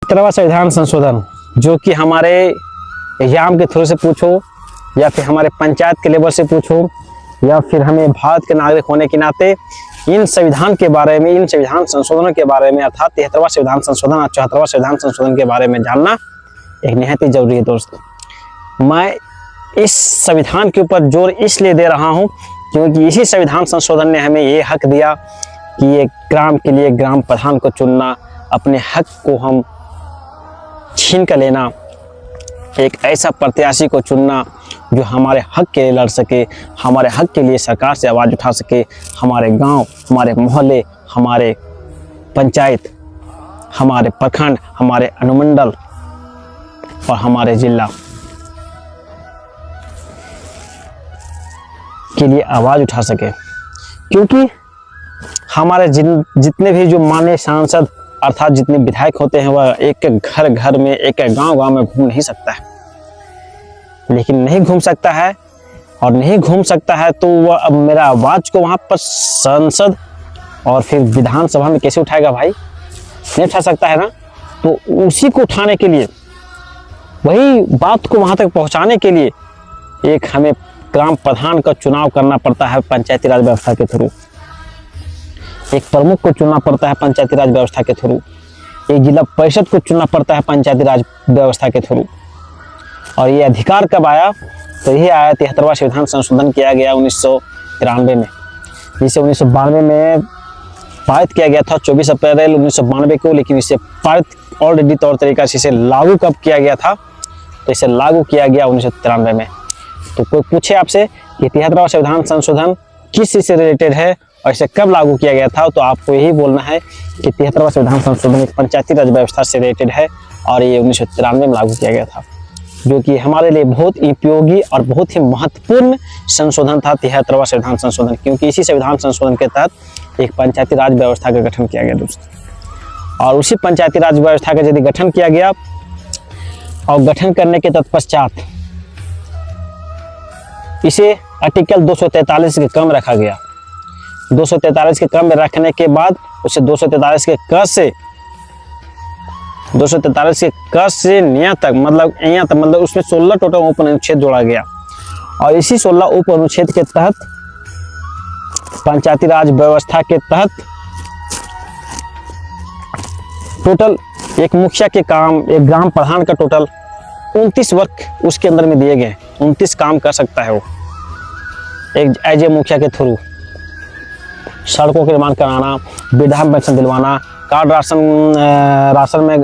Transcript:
71वां संविधान संशोधन, जो कि हमारे एग्जाम के थ्रू से पूछो या फिर हमारे पंचायत के लेवल से पूछो या फिर हमें भारत के नागरिक होने के नाते इन संविधान के बारे में, इन संविधान संशोधनों के बारे में अर्थात 73वां संविधान संशोधन और 74वां संविधान संशोधन के बारे में जानना एक निहायत ही जरूरी है। दोस्त, मैं इस संविधान के ऊपर जोर इसलिए दे रहा हूं क्योंकि इसी संविधान संशोधन ने हमें ये हक दिया कि एक ग्राम के लिए ग्राम प्रधान को चुनना, अपने हक को हम छीन कर लेना, एक ऐसा प्रत्याशी को चुनना जो हमारे हक के लिए लड़ सके, हमारे हक के लिए सरकार से आवाज़ उठा सके, हमारे गांव, हमारे मोहल्ले, हमारे पंचायत, हमारे प्रखंड, हमारे अनुमंडल और हमारे जिला के लिए आवाज़ उठा सके। क्योंकि हमारे जितने भी जो माननीय सांसद अर्थात जितने विधायक होते हैं वह एक घर घर में, एक गांव में घूम नहीं सकता है। लेकिन नहीं घूम सकता है और नहीं घूम सकता है तो वह अब मेरा आवाज़ को वहाँ पर संसद और फिर विधानसभा में कैसे उठाएगा भाई? नहीं उठा सकता है ना। तो उसी को उठाने के लिए, वही बात को वहाँ तक पहुँचाने के लिए एक हमें ग्राम प्रधान का चुनाव करना पड़ता है पंचायती राज व्यवस्था के थ्रू, एक प्रमुख को चुनना पड़ता है पंचायती राज व्यवस्था के थ्रू, एक जिला परिषद को चुनना पड़ता है पंचायती राज व्यवस्था के थ्रू। और ये अधिकार कब आया? तो यही आया 73वां संविधान संशोधन किया गया 1993 में, जिसे 1992 में पारित किया गया था 24 अप्रैल 1992 को। लेकिन इसे पारित ऑलरेडी तौर तरीका से इसे लागू कब किया गया था? तो इसे लागू किया गया 1993 में। तो कोई पूछे आपसे कि 73वां संविधान संशोधन किस चीज से रिलेटेड है और इसे कब लागू किया गया था, तो आपको यही बोलना है कि 73वां संविधान संशोधन एक पंचायती राज व्यवस्था से रिलेटेड है और ये 1993 में लागू किया गया था, जो कि हमारे लिए बहुत उपयोगी और बहुत ही महत्वपूर्ण संशोधन था 73वां संविधान संशोधन। क्योंकि इसी संविधान संशोधन के तहत एक पंचायती राज व्यवस्था का गठन किया गया दोस्तों। और उसी पंचायती राज व्यवस्था का यदि गठन किया गया और गठन करने के तत्पश्चात इसे आर्टिकल 243 के कम रखा गया। 243 के कम में रखने के बाद उसे 243 के क से 243 के क से न्या तक मतलब उसमें 16 टोटल उप अनुच्छेद जोड़ा गया। और इसी 16 उप अनुच्छेद के तहत पंचायती राज व्यवस्था के तहत टोटल एक मुखिया के काम, एक ग्राम प्रधान का टोटल 29 वर्क उसके अंदर में दिए गए। 29 काम कर सकता है वो एक एज ए मुखिया के थ्रू। सड़कों के निर्माण कराना, वृद्धा पेंशन दिलवाना, कार्ड राशन में